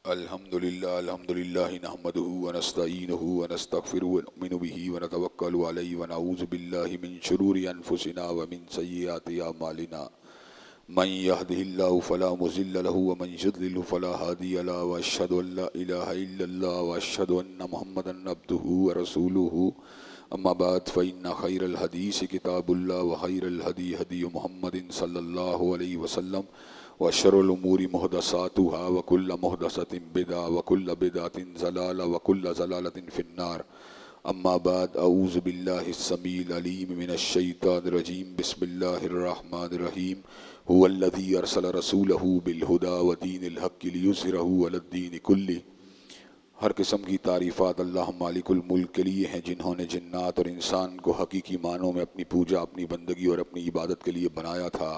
الحمد للہ نحمدہ ونستعینہ ونستغفرہ ونؤمن بہ ونتوکل علیہ ونعوذ باللہ من شرور انفسنا ومن سیئات اعمالنا من یہدہ اللہ فلا مضل لہ ومن یضلل فلا ہادی لہ واشہد ان لا الہ الا اللہ واشہد ان محمدا عبدہ ورسولہ اما بعد فإن خیر الحدیث کتاب اللہ وخیر الہدی ہدی محمد صلی اللہ علیہ وسلم وشر الامور محدثاتها وكل محدثة بدعة وكل بدعة ضلالة وكل ضلالة في النار اما بعد اعوذ بالله السميع العليم من الشيطان الرجيم بسم الله الرحمن الرحيم هو الذي ارسل رسوله بالهدى ودين الحق ليظهره على الدين كله۔ ہر قسم کی تعریفات اللہ مالک الملک کے لیے ہیں جنہوں نے جنات اور انسان کو حقیقی معنوں میں اپنی پوجا، اپنی بندگی اور اپنی عبادت کے لیے بنایا تھا۔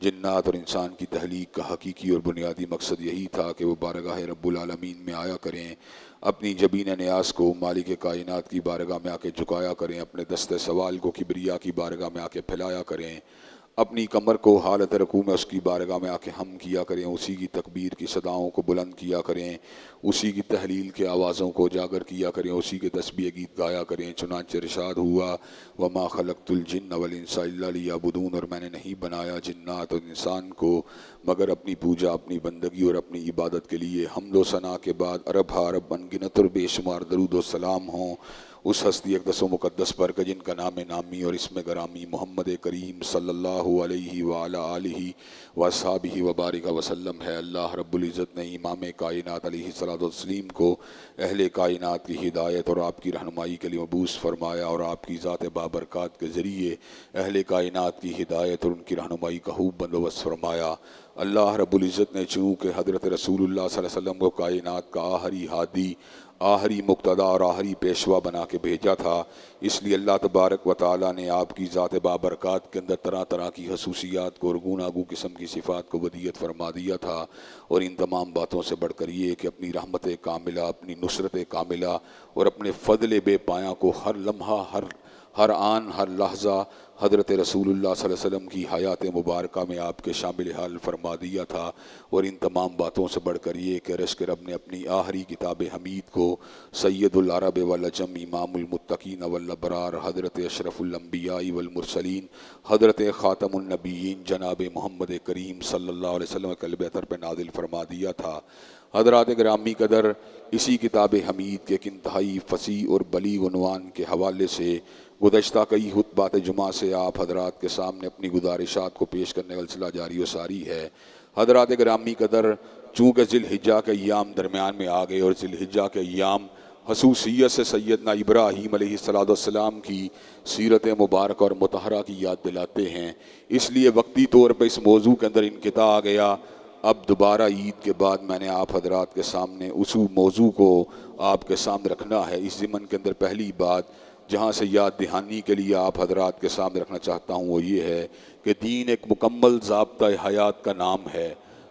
جنات اور انسان کی تخلیق کا حقیقی اور بنیادی مقصد یہی تھا کہ وہ بارگاہ رب العالمین میں آیا کریں، اپنی جبین نیاز کو مالک کائنات کی بارگاہ میں آ کے جھکایا کریں، اپنے دست سوال کو کبریا کی بارگاہ میں آ کے پھیلایا کریں، اپنی کمر کو حالت رکوع میں اس کی بارگاہ میں آ کے ہم کیا کریں، اسی کی تکبیر کی صداؤں کو بلند کیا کریں، اسی کی تحلیل کے آوازوں کو اجاگر کیا کریں، اسی کے تسبیح گیت گایا کریں۔ چنانچہ ارشاد ہوا وما خلقت الجن والانس الا لیعبدون، اور میں نے نہیں بنایا جنات اور انسان کو مگر اپنی پوجا، اپنی بندگی اور اپنی عبادت کے لیے۔ حمد و ثنا کے بعد عرب ہا عرب انگنت اور بے شمار درود و سلام ہوں اس ہستی اقدس و مقدس پر کہ جن کا نام نامی اور اسم گرامی محمد کریم صلی اللہ علیہ وعلی آلہ واصحابہ وبارک وسلم ہے۔ اللہ رب العزت نے امام کائنات علیہ الصلوۃ والتسلیم کو اہل کائنات کی ہدایت اور آپ کی رہنمائی کے لیے مبعوث فرمایا، اور آپ کی ذات بابرکات کے ذریعے اہل کائنات کی ہدایت اور ان کی رہنمائی کا خوب بندوبست فرمایا۔ اللہ رب العزت نے چونکہ حضرت رسول اللہ صلی اللہ علیہ وسلم کو کائنات کا آخری ہادی، آخری مقتدا اور آخری پیشوا بنا کے بھیجا تھا، اس لیے اللہ تبارک و تعالیٰ نے آپ کی ذات بابرکات کے اندر طرح طرح کی خصوصیات کو اور گوناگوں قسم کی صفات کو ودیت فرما دیا تھا، اور ان تمام باتوں سے بڑھ کر یہ کہ اپنی رحمت کاملہ، اپنی نصرت کاملہ اور اپنے فضل بے پایاں کو ہر لمحہ، ہر آن، ہر لحظہ حضرت رسول اللہ صلی اللہ علیہ وسلم کی حیات مبارکہ میں آپ کے شامل حال فرما دیا تھا، اور ان تمام باتوں سے بڑھ کر یہ کہ رشک رب نے اپنی آخری کتاب حمید کو سید العرب والعجم، امام المتقین والابرار، حضرت اشرف الانبیاء والمرسلین، حضرت خاتم النبیین جناب محمد کریم صلی اللہ علیہ وسلم کے قلب اطہر پہ نازل فرما دیا تھا۔ حضرات گرامی قدر، اسی کتاب حمید کے ایک انتہائی فصیح اور بلیغ عنوان کے حوالے سے گزشتہ کئی خطبات جمعہ سے آپ حضرات کے سامنے اپنی گزارشات کو پیش کرنے کا سلسلہ جاری و ساری ہے۔ حضرات گرامی قدر، چونکہ ذی الحجہ کے ایام درمیان میں آ گئے اور ذی الحجہ کے ایام خصوصیت سے سیدنا ابراہیم علیہ السلام کی سیرت مبارکہ اور مطہرہ کی یاد دلاتے ہیں، اس لیے وقتی طور پہ اس موضوع کے اندر انقطاع آ گیا۔ اب دوبارہ عید کے بعد میں نے آپ حضرات کے سامنے اس موضوع کو آپ کے سامنے رکھنا ہے۔ اس ضمن کے اندر پہلی بات جہاں سے یاد دہانی کے لیے آپ حضرات کے سامنے رکھنا چاہتا ہوں وہ یہ ہے کہ دین ایک مکمل ضابطہ حیات کا نام ہے۔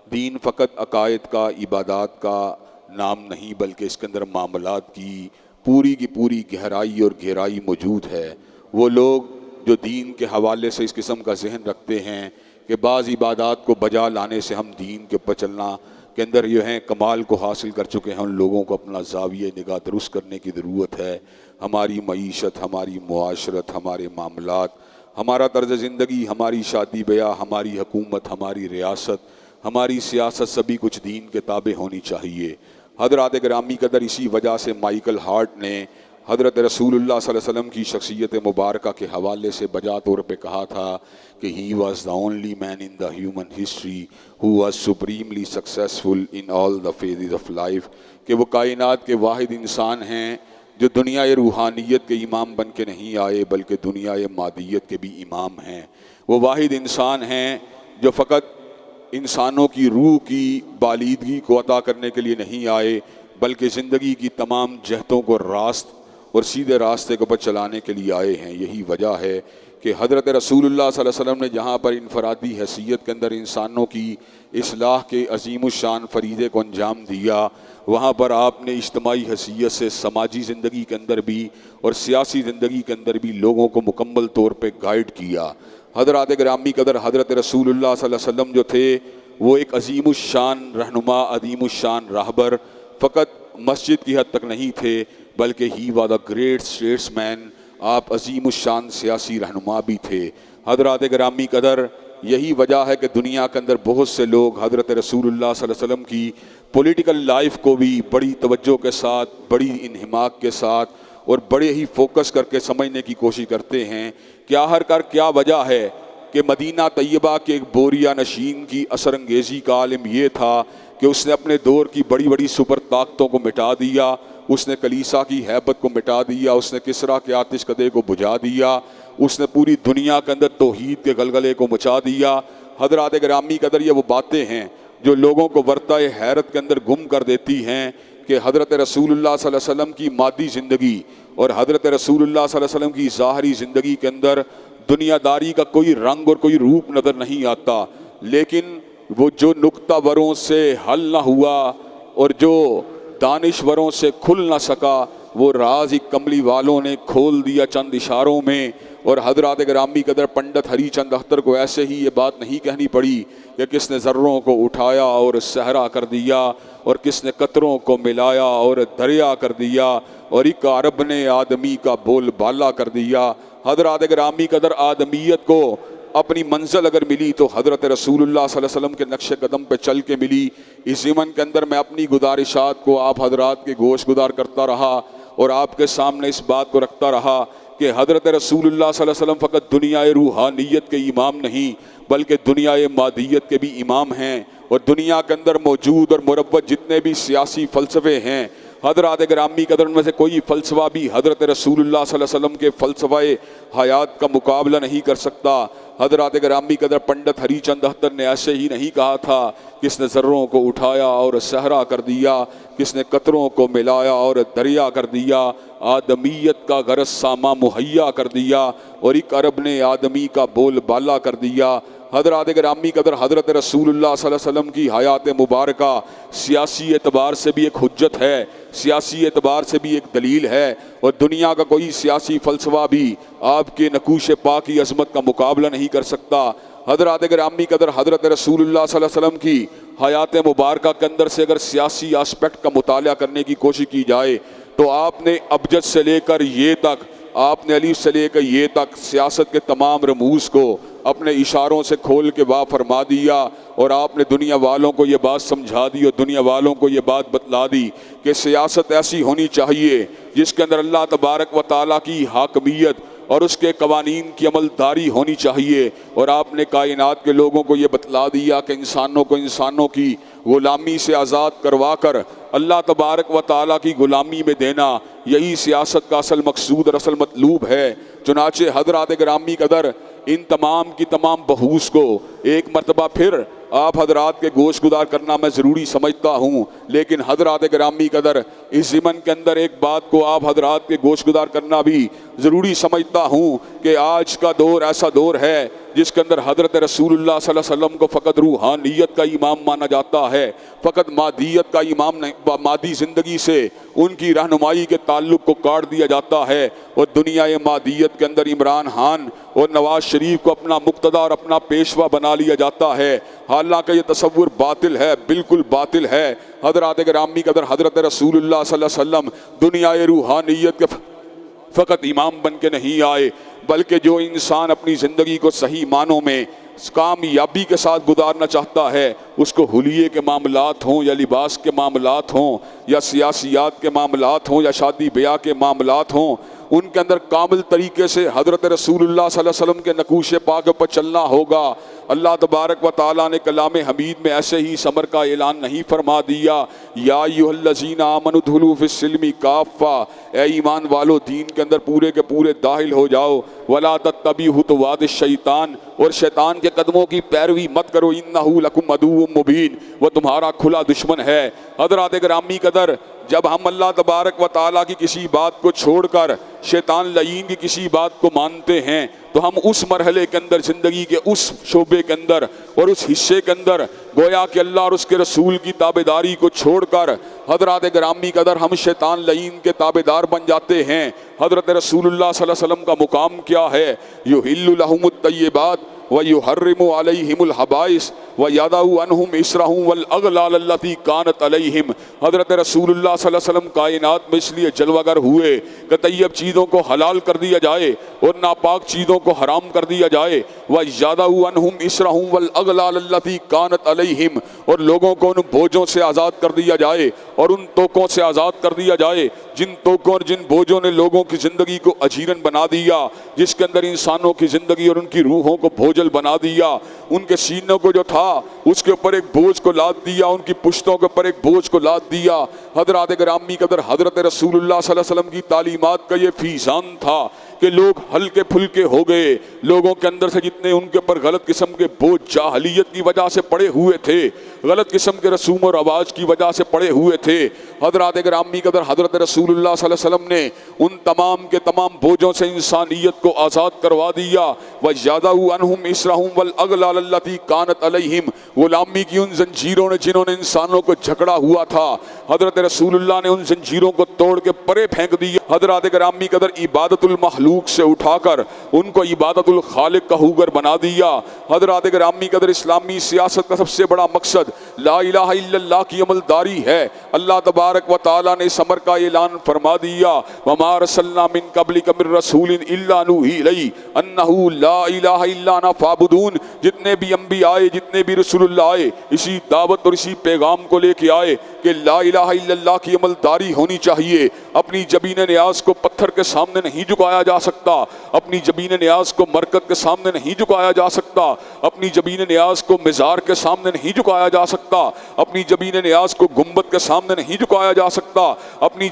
دین فقط عقائد کا، عبادات کا نام نہیں، بلکہ اس کے اندر معاملات کی پوری گہرائی اور گہرائی موجود ہے۔ وہ لوگ جو دین کے حوالے سے اس قسم کا ذہن رکھتے ہیں کہ بعض عبادات کو بجا لانے سے ہم دین کے اوپر چلنا کے اندر جو ہیں کمال کو حاصل کر چکے ہیں، ان لوگوں کو اپنا زاویہ نگاہ درست کرنے کی ضرورت ہے۔ ہماری معیشت، ہماری معاشرت، ہمارے معاملات، ہمارا طرز زندگی، ہماری شادی بیاہ، ہماری حکومت، ہماری ریاست، ہماری سیاست، سبھی کچھ دین کے تابع ہونی چاہیے۔ حضرات گرامی قدر، اسی وجہ سے مائیکل ہارٹ نے حضرت رسول اللہ صلی اللہ علیہ وسلم کی شخصیت مبارکہ کے حوالے سے بجا طور پہ کہا تھا کہ he was the only man in the human history who was supremely successful in all the phases of life، کہ وہ کائنات کے واحد انسان ہیں جو دنیا روحانیت کے امام بن کے نہیں آئے بلکہ دنیا مادیت کے بھی امام ہیں۔ وہ واحد انسان ہیں جو فقط انسانوں کی روح کی بالیدگی کو عطا کرنے کے لیے نہیں آئے بلکہ زندگی کی تمام جہتوں کو راست اور سیدھے راستے کے اوپر چلانے کے لیے آئے ہیں۔ یہی وجہ ہے کہ حضرت رسول اللہ صلی اللہ علیہ وسلم نے جہاں پر انفرادی حیثیت کے اندر انسانوں کی اصلاح کے عظیم الشان فریضے کو انجام دیا، وہاں پر آپ نے اجتماعی حیثیت سے سماجی زندگی کے اندر بھی اور سیاسی زندگی کے اندر بھی لوگوں کو مکمل طور پہ گائیڈ کیا۔ حضرات گرامی قدر، حضرت رسول اللہ صلی اللہ علیہ وسلم جو تھے وہ ایک عظیم الشان رہنما، عظیم الشان راہبر فقط مسجد کی حد تک نہیں تھے، بلکہ he was a great statesman, آپ عظیم الشان سیاسی رہنما بھی تھے۔ حضرات گرامی قدر، یہی وجہ ہے کہ دنیا کے اندر بہت سے لوگ حضرت رسول اللہ صلی اللہ علیہ وسلم کی پولیٹیکل لائف کو بھی بڑی توجہ کے ساتھ، بڑی انہماک کے ساتھ اور بڑے ہی فوکس کر کے سمجھنے کی کوشش کرتے ہیں کہ آخر کیا وجہ ہے کہ مدینہ طیبہ کے ایک بوریا نشین کی اثر انگیزی کا عالم یہ تھا کہ اس نے اپنے دور کی بڑی بڑی سپر طاقتوں کو مٹا دیا، اس نے کلیسا کی ہیبت کو مٹا دیا، اس نے کسریٰ کے آتش کدے کو بجھا دیا، اس نے پوری دنیا کے اندر توحید کے غلغلے کو مچا دیا۔ حضرات گرامی قدر، یہ وہ باتیں ہیں جو لوگوں کو ورطہ حیرت کے اندر گم کر دیتی ہیں کہ حضرت رسول اللہ صلی اللہ علیہ وسلم کی مادی زندگی اور حضرت رسول اللہ صلی اللہ علیہ وسلم کی ظاہری زندگی کے اندر دنیا داری کا کوئی رنگ اور کوئی روپ نظر نہیں آتا، لیکن وہ جو نکتہ وروں سے حل نہ ہوا اور جو دانشوروں سے کھل نہ سکا، وہ راز ہی کملی والوں نے کھول دیا چند اشاروں میں۔ اور حضرات گرامی قدر، پنڈت ہری چند اختر کو ایسے ہی یہ بات نہیں کہنی پڑی کہ کس نے ذروں کو اٹھایا اور صحرا کر دیا، اور کس نے قطروں کو ملایا اور دریا کر دیا، اور ایک عرب نے آدمی کا بول بالا کر دیا۔ حضرات گرامی قدر، آدمیت کو اپنی منزل اگر ملی تو حضرت رسول اللہ صلی اللہ علیہ وسلم کے نقش قدم پہ چل کے ملی۔ اس ضمن کے اندر میں اپنی گزارشات کو آپ حضرات کے گوش گزار کرتا رہا اور آپ کے سامنے اس بات کو رکھتا رہا کہ حضرت رسول اللہ صلی اللہ علیہ وسلم فقط دنیا روحانیت کے امام نہیں، بلکہ دنیا مادیت کے بھی امام ہیں، اور دنیا کے اندر موجود اور مروج جتنے بھی سیاسی فلسفے ہیں، حضرات گرامی قدر، ان میں سے کوئی فلسفہ بھی حضرت رسول اللہ صلی اللہ علیہ وسلم کے فلسفہ حیات کا مقابلہ نہیں کر سکتا۔ حضرات گرامی قدر، پنڈت ہری چند اختر نے ایسے ہی نہیں کہا تھا کس نے ذروں کو اٹھایا اور صحرا کر دیا، کس نے قطروں کو ملایا اور دریا کر دیا، آدمیت کا غرض ساما مہیا کر دیا، اور ایک عرب نے آدمی کا بول بالا کر دیا۔ حضرات گرامی قدر، حضرت رسول اللہ صلی اللہ علیہ وسلم کی حیات مبارکہ سیاسی اعتبار سے بھی ایک حجت ہے، سیاسی اعتبار سے بھی ایک دلیل ہے، اور دنیا کا کوئی سیاسی فلسفہ بھی آپ کے نقوش پاک کی عظمت کا مقابلہ نہیں کر سکتا۔ حضرات گرامی قدر، حضرت رسول اللہ صلی اللہ علیہ وسلم کی حیات مبارکہ کے اندر سے اگر سیاسی آسپیکٹ کا مطالعہ کرنے کی کوشش کی جائے تو آپ نے ابجد سے لے کر یہ تک، آپ نے الف سے لے کر یہ تک سیاست کے تمام رموز کو اپنے اشاروں سے کھول کے واہ فرما دیا، اور آپ نے دنیا والوں کو یہ بات سمجھا دی اور دنیا والوں کو یہ بات بتلا دی کہ سیاست ایسی ہونی چاہیے جس کے اندر اللہ تبارک و تعالیٰ کی حاکمیت اور اس کے قوانین کی عمل داری ہونی چاہیے، اور آپ نے کائنات کے لوگوں کو یہ بتلا دیا کہ انسانوں کو انسانوں کی غلامی سے آزاد کروا کر اللہ تبارک و تعالیٰ کی غلامی میں دینا، یہی سیاست کا اصل مقصود اور اصل مطلوب ہے۔ چنانچہ حضرات گرامی قدر، ان تمام کی تمام بحوث کو ایک مرتبہ پھر آپ حضرات کے گوش گزار کرنا میں ضروری سمجھتا ہوں، لیکن حضرات گرامی قدر، اس ضمن کے اندر ایک بات کو آپ حضرات کے گوش گزار کرنا بھی ضروری سمجھتا ہوں کہ آج کا دور ایسا دور ہے جس کے اندر حضرت رسول اللہ صلی اللہ علیہ وسلم کو فقط روحانیت کا امام مانا جاتا ہے، فقط مادیت کا امام نہیں، مادی زندگی سے ان کی رہنمائی کے تعلق کو کاٹ دیا جاتا ہے، اور دنیا مادیت کے اندر عمران خان اور نواز شریف کو اپنا مقتدی اور اپنا پیشوا بنا لیا جاتا ہے، حالانکہ یہ تصور باطل ہے، بالکل باطل ہے۔ حضرات گرامی قدر، حضرت رسول اللہ صلی اللہ علیہ وسلم دنیا روحانیت کے فقط امام بن کے نہیں آئے، بلکہ جو انسان اپنی زندگی کو صحیح معنوں میں کامیابی کے ساتھ گزارنا چاہتا ہے، اس کو حلیے کے معاملات ہوں یا لباس کے معاملات ہوں یا سیاسیات کے معاملات ہوں یا شادی بیاہ کے معاملات ہوں، ان کے اندر کامل طریقے سے حضرت رسول اللہ صلی اللہ علیہ وسلم کے نقوش پاک پر چلنا ہوگا۔ اللہ تبارک و تعالیٰ نے کلام حمید میں ایسے ہی ثمر کا اعلان نہیں فرما دیا، یا ایھا الذین آمنوا ادخلوا فی السلم کافہ، اے ایمان والو دین کے اندر پورے کے پورے داخل ہو جاؤ، ولا تتبعوا خطوات الشیطان، اور شیطان کے قدموں کی پیروی مت کرو، انہ لکم عدو مبین، وہ تمہارا کھلا دشمن ہے۔ حضرات گرامی قدر، جب ہم اللہ تبارک و تعالیٰ کی کسی بات کو چھوڑ کر شیطان لعین کی کسی بات کو مانتے ہیں تو ہم اس مرحلے کے اندر، زندگی کے اس شعبے کے اندر اور اس حصے کے اندر گویا کہ اللہ اور اس کے رسول کی تابعداری کو چھوڑ کر حضرات گرامی قدر ہم شیطان لعین کے تابعدار بن جاتے ہیں۔ حضرت رسول اللہ صلی اللہ علیہ وسلم کا مقام کیا ہے؟ یحل لہم الطیبات، وَيُحَرِّمُ عَلَيْهِمُ الْخَبَائِثَ وَيَضَعُ عَنْهُمْ إِصْرَهُمْ وَالْأَغْلَالَ الَّتِي كَانَتْ عَلَيْهِمْ۔ حضرت رسول اللہ صلی اللہ علیہ وسلم کائنات میں اس لیے جلوہ گر ہوئے کہ طیب چیزوں کو حلال کر دیا جائے اور ناپاک چیزوں کو حرام کر دیا جائے۔ وَيَضَعُ عَنْهُمْ إِصْرَهُمْ وَالْأَغْلَالَ الَّتِي كَانَتْ عَلَيْهِمْ، اور لوگوں کو ان بوجھوں سے آزاد کر دیا جائے اور ان توقوں سے آزاد کر دیا جائے جن توقوں اور جن بوجھوں نے لوگوں کی زندگی کو اجیرن بنا دیا، جس کے اندر انسانوں کی زندگی اور ان کی روحوں کو بوجھل بنا دیا۔ ان کے سینوں کو جو تھا اس کے اوپر ایک بوجھ کو لاد دیا، ان کی پشتوں کے اوپر ایک بوجھ کو لاد دیا۔ حضرات گرامی قدر، حضرت رسول اللہ صلی اللہ علیہ وسلم کی تعلیمات کا یہ فیضان تھا کہ لوگ ہلکے پھلکے ہو گئے، لوگوں کے اندر سے جتنے ان کے پر غلط قسم کے بوجھ جاہلیت کی وجہ سے پڑے ہوئے تھے، غلط قسم کے رسوم و رواج کی وجہ سے پڑے ہوئے تھے، حضرات گرامی قدر حضرت رسول اللہ صلی اللہ علیہ وسلم نے ان تمام کے تمام بوجھوں سے انسانیت کو آزاد کروا دیا۔ وَيَضَعُ عَنْهُمْ إِصْرَهُمْ وَالْأَغْلَالَ الَّتِي كَانَتْ عَلَيْهِمْ، غلامی کی ان زنجیروں نے جنہوں نے انسانوں کو جھگڑا ہوا تھا، حضرت رسول اللہ نے ان زنجیروں کو توڑ کے پرے پھینک دیا۔ حضرات گرامی قدر عبادت المخلوق سے اٹھا کر ان کو عبادت الخالق کا ہوگر بنا دیا۔ حضرات گرامی قدر اسلامی سیاست کا سب سے بڑا مقصد لا الہ الا اللہ کی عملداری ہے۔ اللہ تبارک و تعالیٰ نے اس امر کا اعلان فرما دیا، وما ارسلنا من قبلک من رسول الا نوحی الیہ انہ لا الہ الا انا فاعبدون۔ جتنے بھی انبیاء آئے، جتنے بھی رسول اللہ آئے، اسی دعوت اور اسی پیغام کو لے کے آئے کہ لا الہ الا اللہ کی عملداری ہونی چاہیے۔ اپنی جبین نیاز کو پتھر کے سامنے نہیں جھکایا جا سکتا، اپنی جبین نیاز کو مرکز کے سامنے نہیں جھکایا جا سکتا، اپنی جبین نیاز کو مزار کے سامنے نہیں جھکایا جا سکتا، اپنی جبین نیاز کو گنبد کے سامنے نہیں جھکایا جا سکتا، اپنی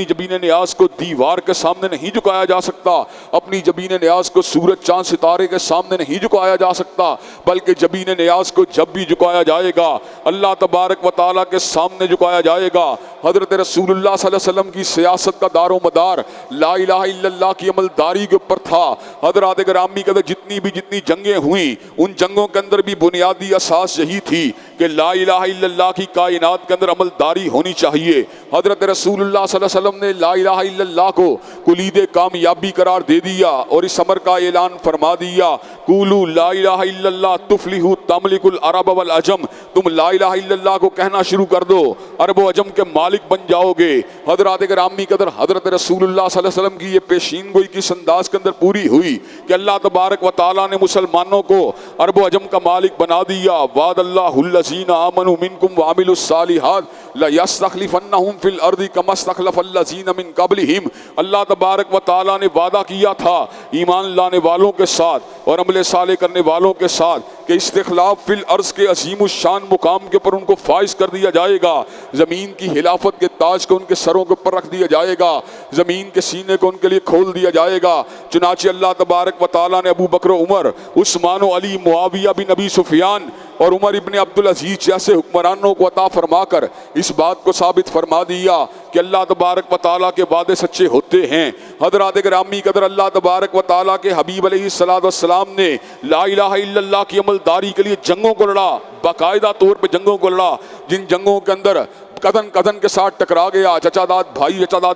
جبین نیاز کو دیوار کے سامنے نہیں جھکایا جا سکتا، اپنی جبین نیاز کو سورج چاند ستارے کے سامنے نہیں جھکایا جا سکتا، بلکہ جبین نیاز کو جب بھی جھکایا جائے گا اللہ تبارک و تعالیٰ کے سامنے جھکایا جائے گا۔ حضرت رسول اللہ صلی اللہ علیہ وسلم کی سیاست کا دار و مدار لا الہ الا اللہ کی عملداری کے اوپر تھا۔ حضرات گرامی قدر جتنی جنگیں ہوئیں، ان جنگوں کے اندر بھی بنیادی اساس یہی تھی کہ لا الہ الا اللہ کی کائنات کے اندر عملداری ہونی چاہیے۔ حضرت رسول اللہ صلی اللہ علیہ وسلم نے لا الہ الا اللہ کو کلید کامیابی قرار دے دیا اور اس امر کا اعلان فرما دیا، قولوا لا الہ الا اللہ تفلحوا تملک العرب والعجم۔ تم لا الہ الا اللہ کو کہنا شروع کر دو، عرب و عجم کے مالک بن جاؤ گے۔ حضرات گرامی قدر حضرت رسول اللہ صلی اللہ علیہ وسلم کی یہ پیشین گوئی کس انداز کے اندر پوری ہوئی کہ اللہ تبارک و تعالیٰ نے مسلمانوں کو عرب و عجم کا مالک بنا دیا۔ وعد اللہ الذین آمنوا منکم وعملوا الصالحات لیستخلفنہم فی الارض کما استخلف الذین من قبلہم۔ اللہ تبارک و تعالیٰ نے وعدہ کیا تھا ایمان لانے والوں کے ساتھ اور عمل صالح کرنے والوں کے ساتھ کہ استخلاف فی الارض کے عظیم الشان مقام کے اوپر ان کو فائز کر دیا جائے گا، زمین کی خلافت کے تاج کو ان کے سروں کے اوپر رکھ دیا جائے گا، زمین کے سینے کو ان کے لیے کھول دیا جائے گا۔ چنانچہ اللہ تبارک و تعالیٰ نے ابو بکر و عمر، عثمان و علی، معاویہ بن ابی سفیان اور عمر ابن عبدالعزیز جیسے حکمرانوں کو عطا فرما کر اس بات کو ثابت فرما دیا کہ اللہ تبارک و تعالیٰ کے وعدے سچے ہوتے ہیں۔ حضرات گرامی قدر اللہ تبارک و تعالیٰ کے حبیب علیہ السلام نے لا الہ الا اللہ کی عملداری کے لیے جنگوں کو لڑا، باقاعدہ طور پہ جنگوں کو لڑا، جن جنگوں کے اندر کدن کدن کے ساتھ ٹکرا گیا، چچا داد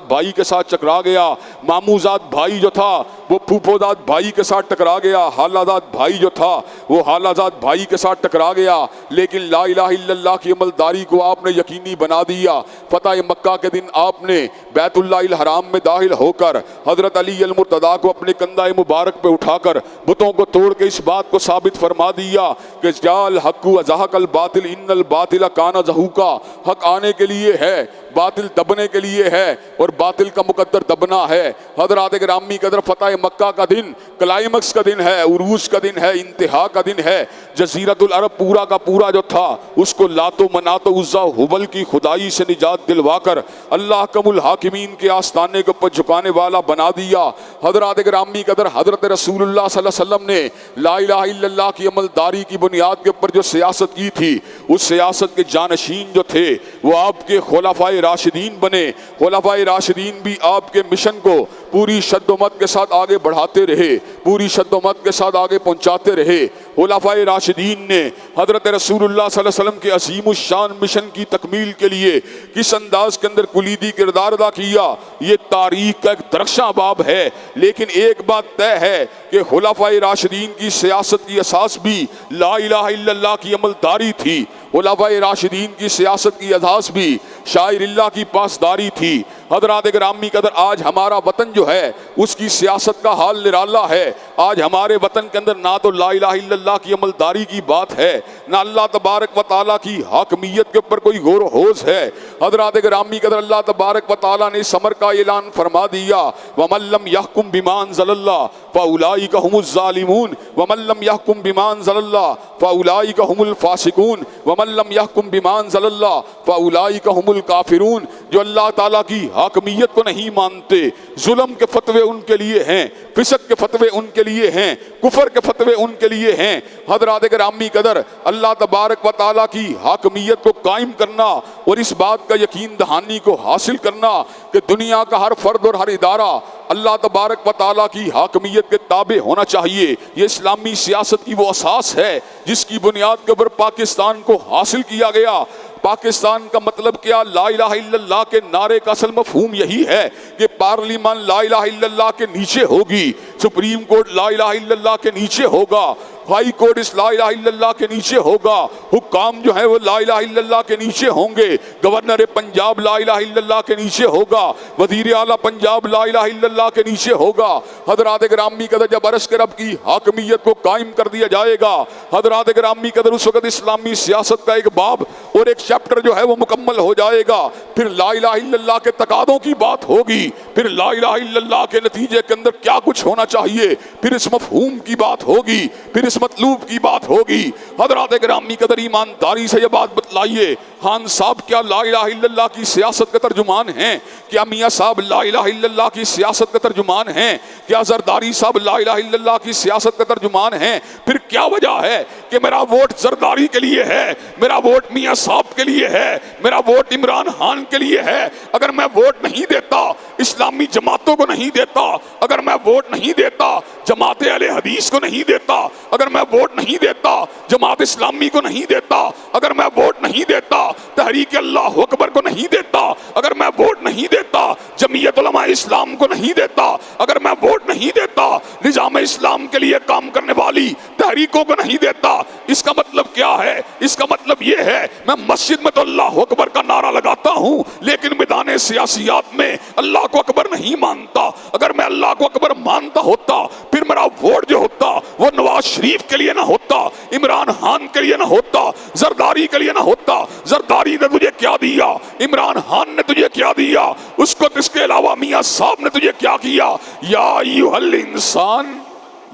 بھائی کے ساتھ ٹکرا گیا، ماموزاد بھائی جو تھا وہ پھوپھوداد بھائی کے ساتھ ٹکرا گیا، خالازاد بھائی جو تھا وہ خالازاد بھائی کے ساتھ ٹکرا گیا، لیکن لا الہ الا اللہ کی عملداری کو آپ نے یقینی بنا دیا۔ فتح مکہ کے دن آپ نے بیت اللہ الحرام میں داخل ہو کر حضرت علی المرتضیٰ کو اپنے کندھہ مبارک پہ اٹھا کر بتوں کو توڑ کے اس بات کو ثابت فرما دیا کہ جاء الحق وزہق الباطل ان الباطل کان زہوقا، حق آنے کے لیے ہے، باطل دبنے کے لیے ہے اور باطل کا مقدر دبنا ہے۔ حضرات گرامی قدر فتح مکہ کا دن کلائمیکس کا دن ہے، عروج کا دن ہے، انتہا کا دن ہے۔ جزیرۃ العرب پورا کا پورا جو تھا اس کو لات و منات و عزا ہبل کی خدائی سے نجات دلوا کر اللہ حکم الحاکمین کے آستانے کے اوپر جھکانے والا بنا دیا۔ حضرات گرامی قدر حضرت رسول اللہ صلی اللہ علیہ وسلم نے لا الہ الا اللہ کی عملداری کی بنیاد کے اوپر جو سیاست کی تھی، اس سیاست کے جانشین جو تھے وہ آپ کے خلفائے راشدین بنے۔ خلفائے راشدین بھی آپ کے مشن کو پوری شدومت کے ساتھ آگے بڑھاتے رہے، پوری شدومت کے ساتھ آگے پہنچاتے رہے۔ خلفائے راشدین نے حضرت رسول اللہ صلی اللہ علیہ وسلم کے عظیم الشان مشن کی تکمیل کے لیے کس انداز کے اندر کلیدی کردار ادا کیا، یہ تاریخ کا ایک درخشاں باب ہے۔ لیکن ایک بات طے ہے کہ خلفائے راشدین کی سیاست کی اساس بھی لا الہ الا اللہ کی عملداری تھی، خلفائے راشدین کی سیاست کی اساس بھی شاعر اللہ کی پاسداری تھی۔ حضرات گرامی قدر، آج ہمارا وطن جو ہے اس کی سیاست کا حال نرالا ہے۔ آج ہمارے وطن کے اندر نہ تو لا الہ الا اللہ کی عملداری کی بات ہے، نہ اللہ تبارک و تعالیٰ کی حاکمیت کے اوپر کوئی غور و خوض ہے۔ حضرات گرامی قدر، اللہ تبارک و تعالیٰ نے اس امر کا اعلان فرما دیا، وَمَن لَّمْ يَحْكُم بِمَا أَنزَلَ اللَّهُ فَأُولَٰئِكَ هُمُ الظَّالِمُونَ وَمَن لَّمْ يَحْكُم بِمَا أَنزَلَ اللَّهُ فَأُولَٰئِكَ هُمُ الْفَاسِقُونَ وَمَن لَّم يَحْكُم بِمَا أَنزَلَ اللَّهُ فَأُولَٰئِكَ هُمُ الْكَافِرُونَ۔ جو اللہ تعالیٰ کی حاکمیت کو نہیں مانتے، ظلم کے فتوے ان کے لیے ہیں، فسق کے فتوے ان کے لیے ہیں، کفر کے فتوے ان کے لیے ہیں۔ حضرات گرامی قدر، اللہ تبارک و تعالیٰ کی حاکمیت کو قائم کرنا اور اس بات کا یقین دہانی کو حاصل کرنا کہ دنیا کا ہر فرد اور ہر ادارہ اللہ تبارک و تعالیٰ کی حاکمیت کے تابع ہونا چاہیے، یہ اسلامی سیاست کی وہ اساس ہے جس کی بنیاد کے اوپر پاکستان کو حاصل کیا گیا۔ پاکستان کا مطلب کیا؟ لا الہ الا اللہ کے نعرے کا اصل مفہوم یہی ہے کہ پارلیمان لا الہ الا اللہ کے نیچے ہوگی، سپریم کورٹ لا الہ الا اللہ کے نیچے ہوگا، ہائی کورٹ اس لا الہ الا اللہ کے نیچے ہوگا، حکام جو ہے وہ لا الہ الا اللہ کے نیچے ہوں گے، گورنر پنجاب لا الہ الا اللہ کے نیچے ہوگا، وزیر اعلیٰ پنجاب لا الہ الا اللہ کے نیچے ہوگا۔ حضرات گرامی قدر، جب عرش کے رب کی حاکمیت کو قائم کر دیا جائے گا، حضرات گرامی قدر، اس وقت اسلامی سیاست کا ایک باب اور ایک چیپٹر جو ہے وہ مکمل ہو جائے گا۔ پھر لا الہ الا اللہ کے تقاضوں کی بات ہوگی، پھر لا الہ الا اللہ کے نتیجے کے اندر کیا کچھ ہونا چاہیے، پھر اس مفہوم کی بات ہوگی، پھر اس مطلوب کی بات ہوگی۔ حضرات گرامی قدر، ایمانداری سے یہ بات بتلائیے، خان صاحب کیا لا الہ الا اللہ کی سیاست کے ترجمان ہیں؟ کیا میاں صاحب لا الہ الا اللہ کی سیاست کے ترجمان ہیں؟ کیا زرداری صاحب لا الہ الا اللہ کی سیاست کے ترجمان ہیں؟ پھر کیا وجہ ہے کہ میرا ووٹ زرداری کے لیے ہے، میرا ووٹ میاں صاحب کے لیے ہے، میرا ووٹ عمران خان کے لیے ہے؟ اگر میں ووٹ نہیں دیتا اسلامی جماعتوں کو نہیں دیتا، اگر میں ووٹ نہیں دیتا جماعت اہل حدیث کو نہیں دیتا، اگر میں ووٹ نہیں دیتا جماعت اسلامی کو نہیں دیتا، اگر میں ووٹ نہیں دیتا تحریک اللہ اکبر کو نہیں دیتا، اگر میں ووٹ نہیں دیتا جمعیت علماء اسلام کو نہیں دیتا، اگر میں ووٹ نہیں دیتا نظام اسلام کے لیے کام کرنے والی تحریکوں کو نہیں دیتا، اس کا مطلب کیا ہے؟ اس کا مطلب یہ ہے میں مسجد میں تو اللہ اکبر کا نعرہ لگاتا ہوں لیکن میدان سیاسیات میں اللہ کو اکبر نہیں مانتا۔ اگر میں اللہ کو اکبر مانتا ہوتا پھر میرا ووٹ جو ہوتا وہ نواز شریف کے لیے نہ ہوتا، عمران خان کے لیے نہ ہوتا، زرداری کے لیے نہ ہوتا۔ زرداری نے تجھے کیا دیا؟ عمران خان نے تجھے کیا دیا؟ اس کو اس کے علاوہ میاں صاحب نے تجھے کیا کیا؟ یا ایھا الانسان،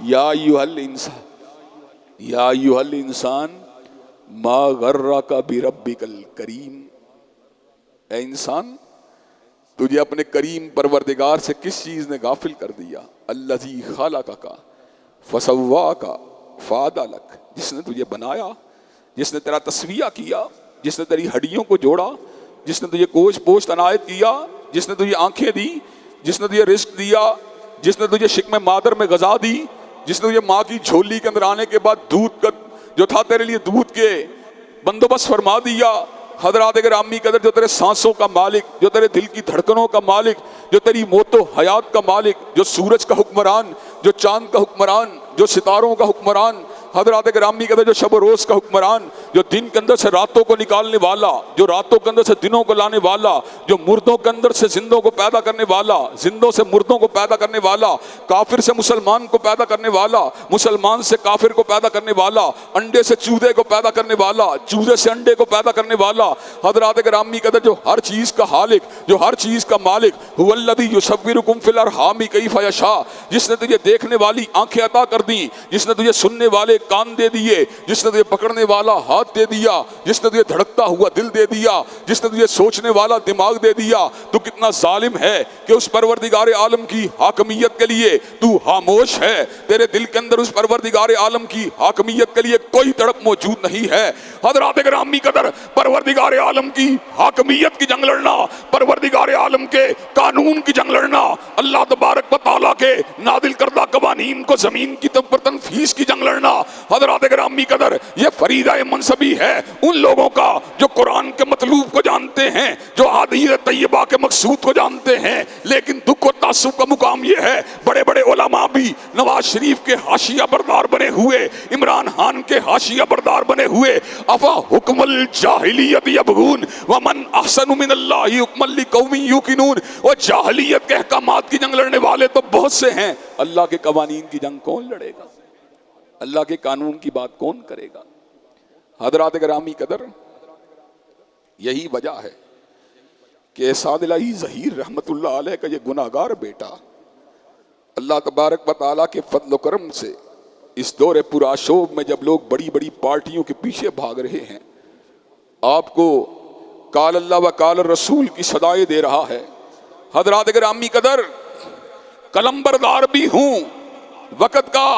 یا ایھا الانسان، یا ایھا الانسان ما غرک بربک الکریم۔ اے انسان، تجھے اپنے کریم پروردگار سے کس چیز نے غافل کر دیا؟ الذی خلقک فسواک فعدلک، جس نے تجھے بنایا، جس نے تیرا تسویہ کیا، جس نے تیری ہڈیوں کو جوڑا، جس نے تجھے گوشت پوشت عنایت کیا، جس نے تجھے آنکھیں دی، جس نے تجھے رزق دیا، جس نے تجھے شکم مادر میں غذا دی، جس نے تجھے ماں کی جھولی کے اندر آنے کے بعد دودھ کا جو تھا تیرے لیے دودھ کے بندوبست فرما دیا۔ حضرات گرامی قدر، جو تیرے سانسوں کا مالک، جو تیرے دل کی دھڑکنوں کا مالک، جو تیری موت و حیات کا مالک، جو سورج کا حکمران، جو چاند کا حکمران، جو ستاروں کا حکمران، حضرات گرامی قدر، جو شب و روز کا حکمران، جو دن کے اندر سے راتوں کو نکالنے والا، جو راتوں کے اندر سے دنوں کو لانے والا، جو مردوں کے اندر سے زندوں کو پیدا کرنے والا، زندوں سے مردوں کو پیدا کرنے والا، کافر سے مسلمان کو پیدا کرنے والا، مسلمان سے کافر کو پیدا کرنے والا، انڈے سے چوزے کو پیدا کرنے والا، چوزے سے انڈے کو پیدا کرنے والا۔ حضرات گرامی قدر، جو ہر چیز کا خالق، جو ہر چیز کا مالک، هو الذی یصورکم فی الارحام کیف یشاء، جس نے تجھے دیکھنے والی آنکھیں عطا کر دی، جس نے تجھے سننے والے کان دے دیے، جس نے تجھے پکڑنے والا ہاتھ دے دیا، جس نے تجھے دھڑکتا ہوا دل دے دیا، جس نے تجھے سوچنے والا دماغ دے دیا، تو کتنا ظالم ہے کہ اس پروردگار عالم کی حاکمیت کے لیے تو خاموش ہے، تیرے دل کے اندر اس پروردگار عالم کی حاکمیت کے لیے کوئی تڑپ موجود نہیں ہے۔ حضرات گرامی قدر، پروردگار عالم کی حاکمیت کی جنگ لڑنا، پروردگار عالم کے قانون کی جنگ لڑنا، اللہ تبارک و تعالیٰ کے نازل کردہ قوانین کو زمین کی پر تنفیذ کی جنگ لڑنا، حضرات گرامی قدر یہ فریضہ منصبی ہے ان لوگوں کا جو قرآن کے مطلوب کو جانتے ہیں، جو حدیث طیبہ کے مقصود کو جانتے ہیں۔ لیکن دکھ و تعصب کا مقام یہ ہے، بڑے بڑے علماء بھی نواز شریف کے حاشیہ بردار بنے ہوئے، عمران خان کے حاشیہ بردار بنے ہوئے، افا حکم الجاہلیت یبغون ومن احسن من اللہ حکما لقوم یوقنون، اور جاہلیت کے احکامات کی جنگ لڑنے والے تو بہت سے ہیں، اللہ کے قوانین کی جنگ کون لڑے گا؟ اللہ کے قانون کی بات کون کرے گا؟ حضرات گرامی قدر، یہی وجہ ہے کہ سعد الہی ظہیر رحمت اللہ علیہ کا یہ گناہگار بیٹا اللہ تبارک و تعالیٰ کے فضل و کرم سے اس دور پرآشوب میں جب لوگ بڑی بڑی پارٹیوں کے پیچھے بھاگ رہے ہیں، آپ کو قال اللہ و قال الرسول کی صدائیں دے رہا ہے۔ حضرات گرامی قدر، قلم بردار بھی ہوں، وقت کا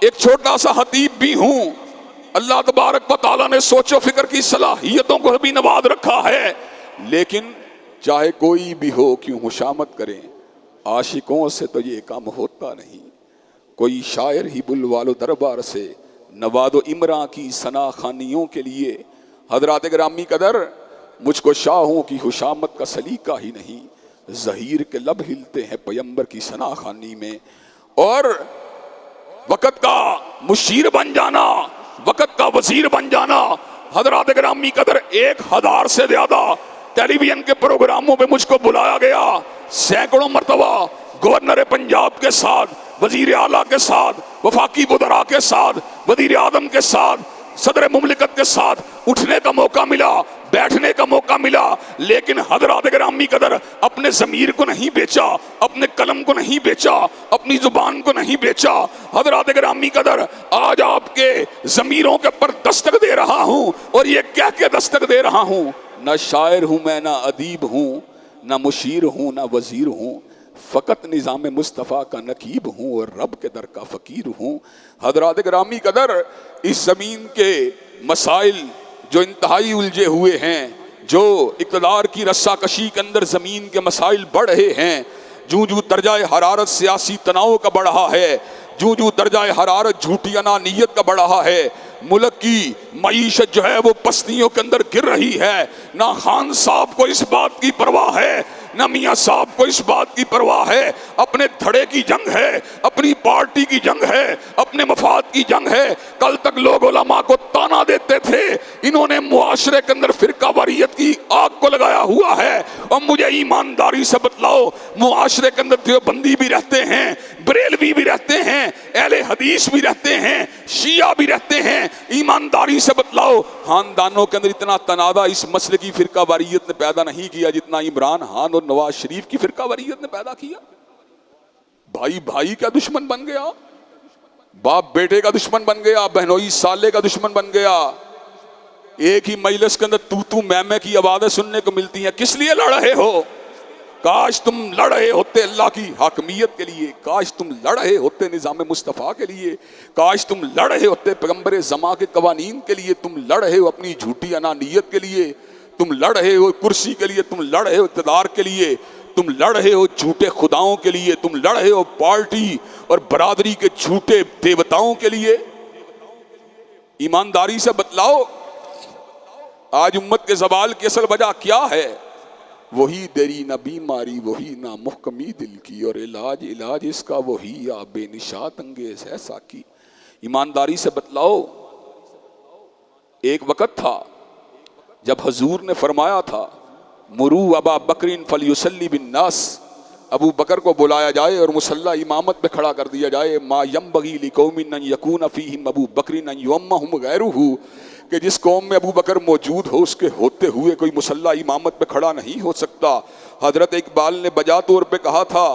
ایک چھوٹا سا خطیب بھی ہوں، اللہ تبارک و تعالیٰ نے سوچ و فکر کی صلاحیتوں کو بھی نواز رکھا ہے، لیکن چاہے کوئی بھی ہو کیوں خوشامد کریں، عاشقوں سے تو یہ کام ہوتا نہیں۔ کوئی شاعر ہی بلوالو دربار سے نواد و امراں کی ثنا خوانیوں کے لیے۔ حضرات گرامی قدر، مجھ کو شاہوں کی خوشامد کا سلیقہ ہی نہیں، ظہیر کے لب ہلتے ہیں پیمبر کی ثنا خوانی میں، اور وقت کا مشیر بن جانا، وقت کا وزیر بن جانا۔ حضرات گرامی قدر، 1000 سے زیادہ ٹیلی ویژن کے پروگراموں میں مجھ کو بلایا گیا، سینکڑوں مرتبہ گورنر پنجاب کے ساتھ، وزیر اعلیٰ کے ساتھ، وفاقی وزراء کے ساتھ، وزیر اعظم کے ساتھ، صدر مملکت کے ساتھ اٹھنے کا موقع ملا، بیٹھنے کا موقع ملا، لیکن حضرات گرامی قدر اپنے ضمیر کو نہیں بیچا، اپنے قلم کو نہیں بیچا، اپنی زبان کو نہیں بیچا۔ حضرات گرامی قدر، آج آپ کے ضمیروں کے پر دستک دے رہا ہوں، اور یہ کہہ کے دستک دے رہا ہوں، نہ شاعر ہوں میں، نہ ادیب ہوں، نہ مشیر ہوں، نہ وزیر ہوں، فقط نظام مصطفیٰ کا نقیب ہوں اور رب کے در کا فقیر ہوں۔ حضرات گرامی قدر، اس زمین کے مسائل جو انتہائی الجھے ہوئے ہیں، جو اقتدار کی رسا کشی کے اندر زمین کے مسائل بڑھ رہے ہیں، جو درجہ حرارت سیاسی تناؤ کا بڑھ رہا ہے، جو درجہ حرارت جھوٹی انانیت کا بڑھ رہا ہے، ملک کی معیشت جو ہے وہ پستیوں کے اندر گر رہی ہے، نہ خان صاحب کو اس بات کی پرواہ ہے، نہ میاں صاحب کو اس بات کی پرواہ ہے۔ اپنے دھڑے کی جنگ ہے، اپنی پارٹی کی جنگ ہے، اپنے مفاد کی جنگ ہے۔ کل تک لوگ علماء کو تانا دیتے تھے، انہوں نے معاشرے کے اندر فرقہ واریت کی آگ کو لگایا ہوا ہے۔ اور مجھے ایمانداری سے بتلاؤ، معاشرے کے اندر دیوبندی بھی رہتے ہیں، بریلوی بھی رہتے ہیں، اہل حدیث بھی رہتے ہیں، شیعہ بھی رہتے ہیں، ایمانداری سے بتلاؤ خاندانوں کے اندر اتنا تنازع اس مسئلے کی فرقہ واریت نے پیدا نہیں کیا جتنا عمران خان اور نواز شریف کی فرقہ واریت نے پیدا کیا۔ بھائی بھائی کا دشمن بن گیا، باپ بیٹے کا دشمن بن گیا، بہنوئی سالے کا دشمن بن گیا۔ ایک ہی مجلس کے اندر تو میں کی آوازیں سننے کو ملتی ہیں۔ کس لیے لڑ رہے ہو؟ کاش تم لڑ رہے ہوتے اللہ کی حاکمیت کے لیے، کاش تم لڑ رہے ہوتے نظام مصطفیٰ کے لیے، کاش تم لڑ رہے ہوتے پیغمبر زماں کے قوانین کے لیے، تم لڑ رہے ہو اپنی جھوٹی انانیت کے لیے، تم لڑ رہے ہو کرسی کے لیے، تم لڑ رہے ہو اقتدار کے لیے، تم لڑ رہے ہو جھوٹے خداؤں کے لیے، تم لڑ رہے ہو پارٹی اور برادری کے جھوٹے دیوتاؤں کے لیے۔ ایمانداری سے بتلاؤ، آج امت کے زوال کی اصل وجہ کیا ہے؟ وہی دیری نہ بیماری، وہی نہ محکمی دل کی، اور علاج اس کا وہی یا بے نشات انگیز ہے ساکی۔ ایمانداری سے بتلاؤ، ایک وقت تھا جب حضور نے فرمایا تھا مرو ابا بکرین فلیصلی بالناس، ابو بکر کو بلایا جائے اور مصلی امامت پہ کھڑا کر دیا جائے، ما ینبغی لقوم ان یکون فیہم ابو بکر ان یؤمہم غیرہ، کہ جس قوم میں ابو بکر موجود ہو اس کے ہوتے ہوئے کوئی مسلح امامت پہ کھڑا نہیں ہو سکتا۔ حضرت اقبال نے بجا طور پہ کہا تھا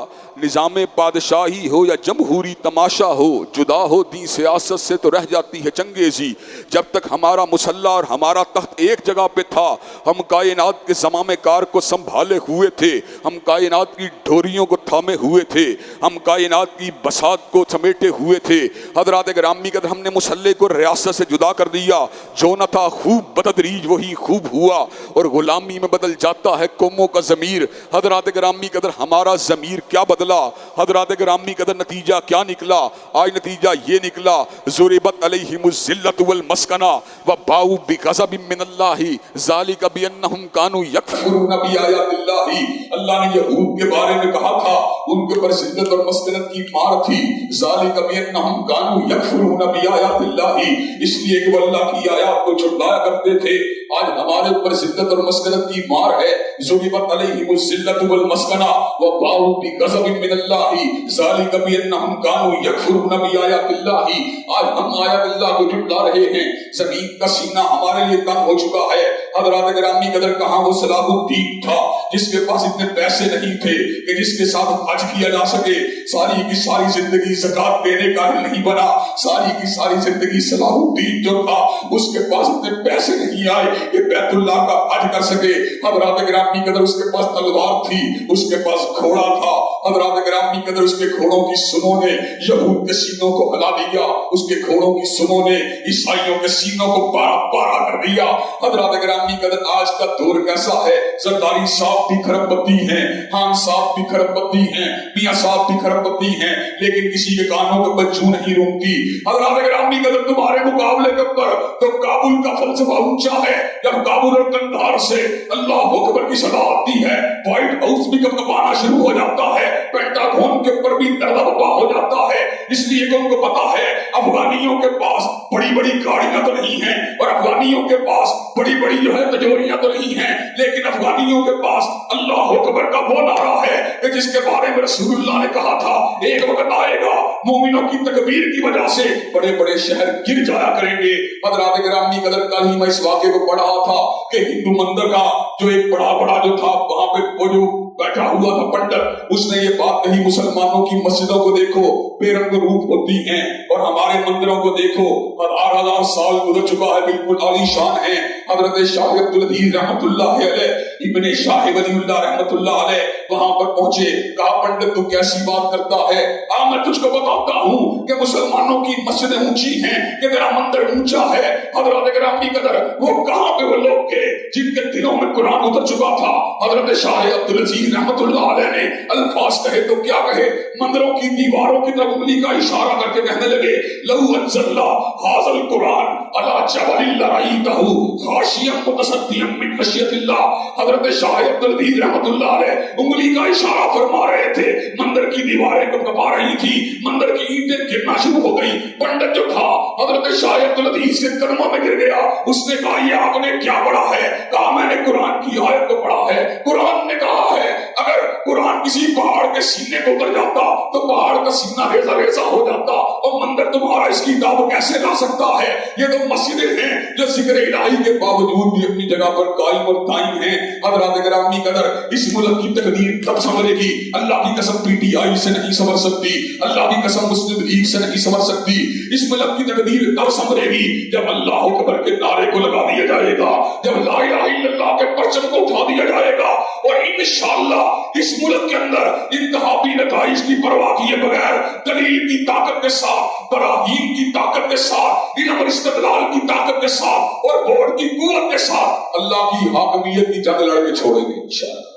نظام پادشاہی ہو یا جمہوری تماشا ہو، جدا ہو دین سیاست سے تو رہ جاتی ہے چنگیزی۔ جب تک ہمارا مسلح اور ہمارا تخت ایک جگہ پہ تھا ہم کائنات کے زمام کار کو سنبھالے ہوئے تھے، ہم کائنات کی ڈھوریوں کو تھامے ہوئے تھے، ہم کائنات کی بساط کو سمیٹے ہوئے تھے۔ حضرات گرامی قدر ہم نے مسلح کو ریاست سے جدا کر دیا، جو نہ تھا خوب بتدریج وہی خوب ہوا، اور غلامی میں بدل جاتا ہے قوموں کا ضمیر۔ حضرات گرامی قدر ہمارا ضمیر کیا بدلا، حضرات گرامی قدر نتیجہ کیا نکلا؟ آج نتیجہ یہ نکلا ضربت علیہم الذلۃ والمسکنہ وباؤوا بغضب من اللہ ذلک بانہم کانوا یکفرون بآیات اللہ۔ اللہ نے یہود کے بارے میں کہا تھا ان کے اوپر ذلت اور مسکنت کی مار تھی، ذلک بانہم کانوا یکفرون بآیات اللہ، اس لیے کہ وہ اللہ کی آیات کو جھٹلایا کرتے تھے۔ آج ہمارے اوپر ذلت اور مسکنت کی مار ہے، ضربت علیہم الذلۃ والمسکنہ وباؤوا بغضب من اللہ ذلک بانہم کانوا یکفرون بآیات اللہ۔ آج ہم آیات اللہ کو جھٹلا رہے ہیں، زمین کا سینہ ہمارے لیے تنگ ہو چکا ہے۔ حضرات گرامی قدر کہاں وہ صلاح الدین تھا جس کے پاس اتنے پیسے نہیں تھے کہ جس کے ساتھ حج کیا جا سکے، ساری کی ساری زندگی زکات دینے کا نہیں بنا، ساری کی ساری زندگی صلاح الدین جو تھا اس کے پاس اتنے پیسے نہیں آئے کہ بیت اللہ کا حج کر سکے۔ حضرات گرامی قدر اس کے پاس تلوار تھی، اس کے پاس گھوڑا تھا، حضرات گرامی قدر اس کے گھوڑوں کی سنوں نے یہود کے سینوں کو ہلا دیا، اس کے گھوڑوں کی سنوں نے عیسائیوں کے سینوں کو پارا پارا کر دیا۔ حضرات گرامی قدر آج کا دور کیسا ہے؟ زرداری صاحب بھی کھرب پتی ہیں، خان صاحب بھی کھرب پتی ہیں، میاں صاحب بھی کھرب پتی ہیں، لیکن کسی کے کانوں میں بجو نہیں رونگتی۔ حضرات گرامی قدر تمہارے مقابلے کے اوپر تو کابل کا فلسفہ اونچا ہے، جب کابل اور قندھار سے اللہ اکبر کی صدا آتی ہے وائٹ ہاؤس بھی کپکپانا شروع ہو جاتا ہے، پینٹاگون کے اوپر بھی درد بپا ہو جاتا ہے، اس لیے کہ ان کو پتا ہے افغانیوں کے پاس بڑی بڑی گاڑیاں تو نہیں ہیں اور افغانیوں کے پاس بڑی بڑی جو ہے تجوریاں تو نہیں ہیں، لیکن افغانیوں کے پاس اللہ اکبر کا وہ نعرہ ہے کہ جس کے بارے میں رسول اللہ نے کہا تھا ایک وقت آئے گا مومنوں کی تکبیر کی وجہ سے بڑے بڑے شہر گر جایا کریں گے۔ حضرات گرامی قدر کل ہی میں اس واقعے کو پڑھا تھا کہ ہندو مندر کا جو ایک بڑا جو تھا وہاں پہ وہ جو بیٹھا ہوا تھا پنڈت، اس نے یہ بات کہی مسلمانوں کی مسجدوں کو دیکھو بے رنگ روپ ہوتی ہیں اور ہمارے مندروں کو دیکھو 1000 سال گزر چکا ہے، بالکل عالی شان ہے۔ حضرت شاہ عبدالعزیز رحمت اللہ علیہ، ابن شاہ ولی اللہ رحمت اللہ علیہ وہاں پر پہنچے، کہا پنڈت تو کیسی بات کرتا ہے، میں تجھ کو بتاتا ہوں کہ مسلمانوں کی مسجدیں اونچی ہیں کہ تیرا مندر اونچا ہے۔ حضرت گرامی قدر وہ کہاں پہ وہ لوگ تھے جن کے دلوں میں قرآن اتر چکا تھا؟ حضرت شاہ عبدالعزیز رحمت اللہ علیہ نے الفاظ کہے تو کیا کہے، مندروں کی دیواروں کی طرف انگلی کا اشارہ کر کے کہنے لگے لو انزلنا ھذا القرآن علی جبل لرأیتہ خاشعا متصدعا من خشیۃ اللہ۔ حضرت شاہ عبدالعزیز رحمت اللہ علیہ انگلی کا اشارہ فرما رہے تھے، مندر کی دیواریں کپکپا رہی تھی، مندر کی اینٹیں گرنا شروع ہو گئی۔ پنڈت جو تھا حضرت شاہ عبدالعزیز کے قدموں میں گر گیا، اس نے کہا یہ آپ نے کیا پڑھا ہے؟ کہا میں نے قرآن کی آیت کو پڑھا ہے، قرآن نے کہا ہے اگر قرآن کسی پہاڑ کے سینے کو اتر جاتا تو پہاڑ کا سینہ ریزہ ریزہ ہو جاتا، اور مندر تمہارا اس کی دعو کیسے لا سکتا ہے؟ یہ تو مسجدیں ہیں جو ذکر الہی کے باوجود بھی اپنی جگہ پر قائم اور دائم ہیں۔ حضرات گرامی قدر اس ملک کی تقدیر تب سنورے گی، اللہ کی قسم پی ٹی آئی سے نہیں سنور سکتی، اللہ کی قسم مسلم لیگ سے نہیں سنور سکتی، اس ملک کی تقدیر تب سنورے گی جب اللہ اکبر کے نعرے کو لگا دیا جائے گا، جب لا الہ الا اللہ کے پرچم کو اٹھا دیا جائے گا، اور انشاءاللہ اس ملک کے اندر انتخابی نتائج کی پرواہ کیے بغیر دلیل کی طاقت کے ساتھ، براہین کی طاقت کے ساتھ، علم اور استدلال کی طاقت کے ساتھ اور ووٹ کی قوت کے ساتھ اللہ کی حاکمیت کی جنگ لڑ کے چھوڑیں گے انشاءاللہ۔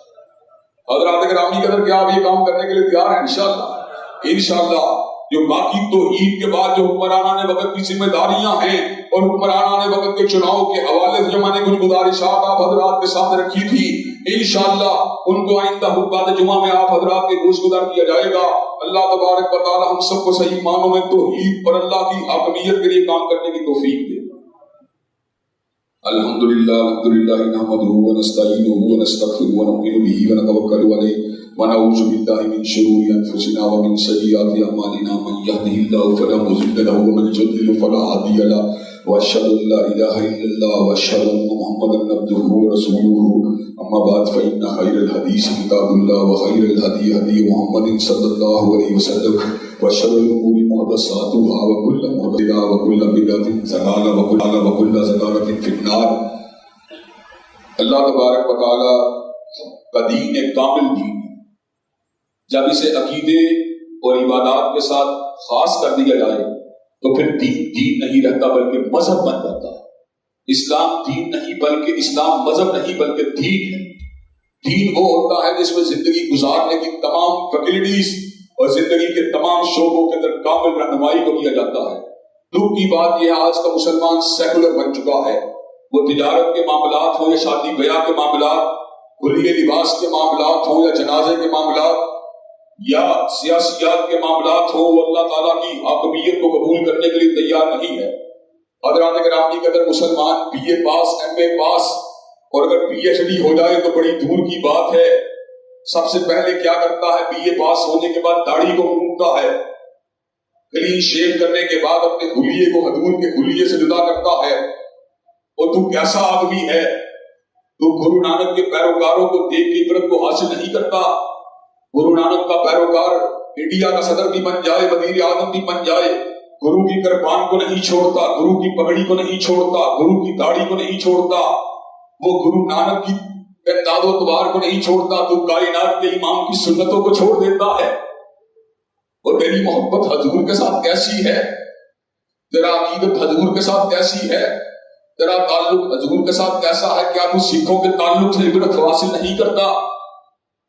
حضرات گرامی قدر کیا آپ یہ کام کرنے کے لیے تیار ہیں؟ انشاءاللہ جو باقی توحید کے بعد جو حکمرانان وقت کی ذمہ داریاں ہیں اور حکمرانان وقت کے چناؤ کے حوالے سے جو میں نے کچھ گزارشات آپ حضرات کے سامنے رکھی تھی، انشاءاللہ ان کو آئندہ خطبہ جمعہ میں آپ حضرات کے گوش گزار کیا جائے گا۔ اللہ تبارک و تعالی ہم سب کو صحیح معنوں میں توحید پر اللہ کی حاکمیت کے لیے کام کرنے کی توفیق دے۔ الحمدللہ نحمدہ ونستعینہ ونستغفرہ ونؤمن بہ ونتوکل علیہ ونعوذ بالله من شرور أنفسنا ومن سيئات أعمالنا من يهده الله فلا مضل له ومن يضلل فلا هادي له وأشهد أن لا إله إلا الله وأشهد أن محمدا عبده ورسوله أما بعد فإن خير الحديث كتاب الله وخير الهدي هدي محمد صلى الله عليه وسلم وشر الأمور محدثاتها وكل محدثة وكل بدعة ضلالة وكل ضلالة في النار. اللہ تبارک و تعالی کا دین ایک کامل دین ہے. جب اسے عقیدے اور عبادات کے ساتھ خاص کر دیا جائے تو پھر دین نہیں رہتا بلکہ مذہب بن جاتا ہے. اسلام دین نہیں بلکہ اسلام مذہب نہیں بلکہ دین ہے. دین وہ ہوتا ہے جس میں زندگی گزارنے کی تمام فیکلٹیز اور زندگی کے تمام شعبوں کے اندر کامل رہنمائی کو دیا جاتا ہے. دکھ کی بات یہ آج کا مسلمان سیکولر بن چکا ہے. وہ تجارت کے معاملات ہوں یا شادی بیاہ کے معاملات، کھلیے لباس کے معاملات ہوں یا جنازے کے معاملات یا سیاسیات کے معاملات ہوں، وہ اللہ تعالیٰ کی حاکمیت کو قبول کرنے کے لیے تیار نہیں ہے. حضرات گرامی قدر مسلمان بی اے پاس، ایم اے پاس اور اگر پی ایچ ڈی ہو جائے تو بڑی دور کی بات ہے. سب سے پہلے کیا کرتا ہے؟ بی اے پاس ہونے کے بعد داڑھی کو مونتا ہے، کلین شیو کرنے کے بعد اپنے حلیے کو حضور کے حلیے سے جدا کرتا ہے. اور تو کیسا آدمی ہے؟ تو گرو نانک کے پیروکاروں کو دیکھ کے عبرت کو حاصل نہیں کرتا. گرو نانک کا پیروکار انڈیا کا صدر بھی بن جائے، وزیر اعظم بھی بن جائے، گرو کی کرپان کو نہیں چھوڑتا، گرو کی پگڑی کو نہیں چھوڑتا، گرو کی داڑھی کو نہیں چھوڑتا، وہ گرو نانک کی انداز و اعتبار کو نہیں چھوڑتا. تو کائنات کے امام کی سنتوں کو چھوڑ دیتا ہے. اور تیری محبت حضور کے ساتھ کیسی ہے؟ تیرا عقیدت حضور کے ساتھ کیسی ہے؟ تیرا تعلق حضور کے ساتھ کیسا ہے؟ کیا تو سکھوں کے تعلق سے عبرت حاصل نہیں کرتا؟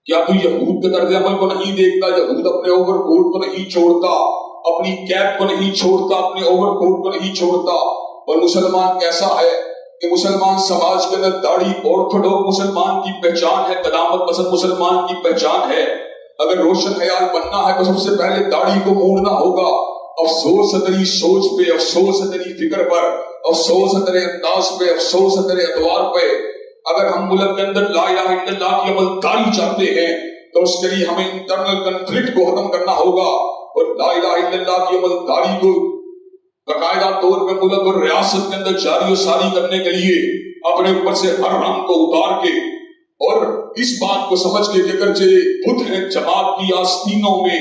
کیا تو یہود کے طرز عمل کو نہیں دیکھتا؟ یہود اپنے اوور کوٹ کو نہیں چھوڑتا، اپنی کیپ کو نہیں چھوڑتا، اپنے اوور کوٹ کو نہیں چھوڑتا. اور مسلمان کیسا ہے کہ مسلمان سماج کے اندر داڑھی آرتھوڈوکس مسلمان کی پہچان ہے، قدامت پسند مسلمان کی پہچان ہے. اگر روشن خیال بننا ہے تو سب سے پہلے داڑھی کو موڑنا ہوگا. افسوس ہے تیری سوچ پہ، افسوس ہے تیری فکر پر، افسوس ہے تیرے انداز پہ، افسوس ہے تیرے ادوار پہ. اگر ہم ملک کے اندر لا الہ الا اللہ کی عمل داری چاہتے ہیں تو اس کے لیے ہمیں انٹرنل کنفلکٹ کو ختم کرنا ہوگا. اور لا الہ الا اللہ کی عمل داری کو باقاعدہ طور پہ ملک اور ریاست کے اندر جاری و ساری کرنے کے لیے اپنے اوپر سے ہر رنگ کو اتار کے اور اس بات کو سمجھ کے کہ اگرچہ بت ہے جماعت کی آستینوں میں،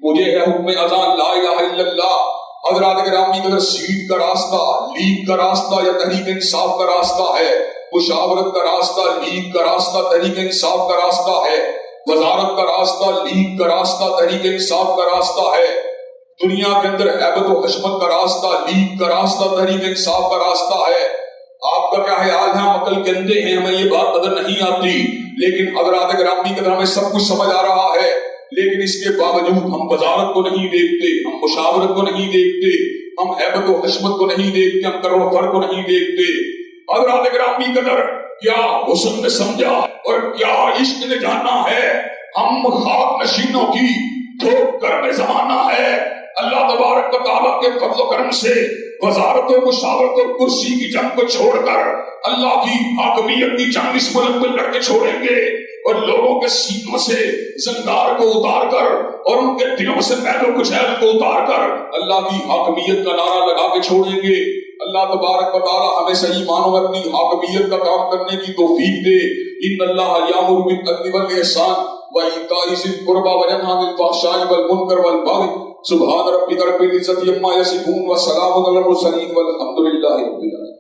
مجھے ہے حکم اذان لا الہ الا اللہ. حضرات گرامی اگر سیٹ کا راستہ لیگ کا راستہ یا تحریک انصاف کا راستہ ہے، مشاورت کا راستہ لیگ کا راستہ تحریک انصاف کا راستہ ہے، وزارت کا راستہ لیگ کا راستہ تحریک انصاف کا راستہ ہے، دنیا کے اندر ہیبت و حشمت کا راستہ لیگ کا راستہ تحریک انصاف کا راستہ ہے. آپ کا کیا خیال ہے؟ ہم عقل کے اندھے ہیں، ہمیں یہ بات نظر نہیں آتی، لیکن حضرات گرامی قدر ہمیں سب کچھ سمجھ آ رہا ہے. لیکن اس کے باوجود ہم وزارت کو نہیں دیکھتے، ہم مشاورت کو نہیں دیکھتے، ہم ہیبت و حشمت کو نہیں دیکھتے، ہم کر و فر کو نہیں دیکھتے. حضرات گرامی قدر کیا حسن نے سمجھا اور کیا عشق نے جانا ہے؟ ہم خاک نشینوں کی دھوپ گرم زمانہ ہے. اللہ تبارک و تعالیٰ کے فضل و کرم سے وزارت و مشاورت اور کرسی کی جنگ کو چھوڑ کر اللہ کی حاکمیت کی جنگ اس ملک میں لڑ کے چھوڑیں گے اور لوگوں کے سینوں سے زنگار کو اتار کر اور ان کے دلوں سے میل و کچیل کو اتار کر اللہ کی حاکمیت کا نعرہ لگا کے چھوڑیں گے. اللہ تبارک و تعالی ہمیں صحیح معنوں میں اپنی حاکمیت کا کام کرنے کی توفیق دے. ان اللہ یامر بالعدل والاحسان وایتاء ذی القربى وینہی عن الفحشاء والمنکر والبغی. سبحان ربک رب العزة عما یصفون وسلام علی المرسلین والحمد للہ رب العالمین.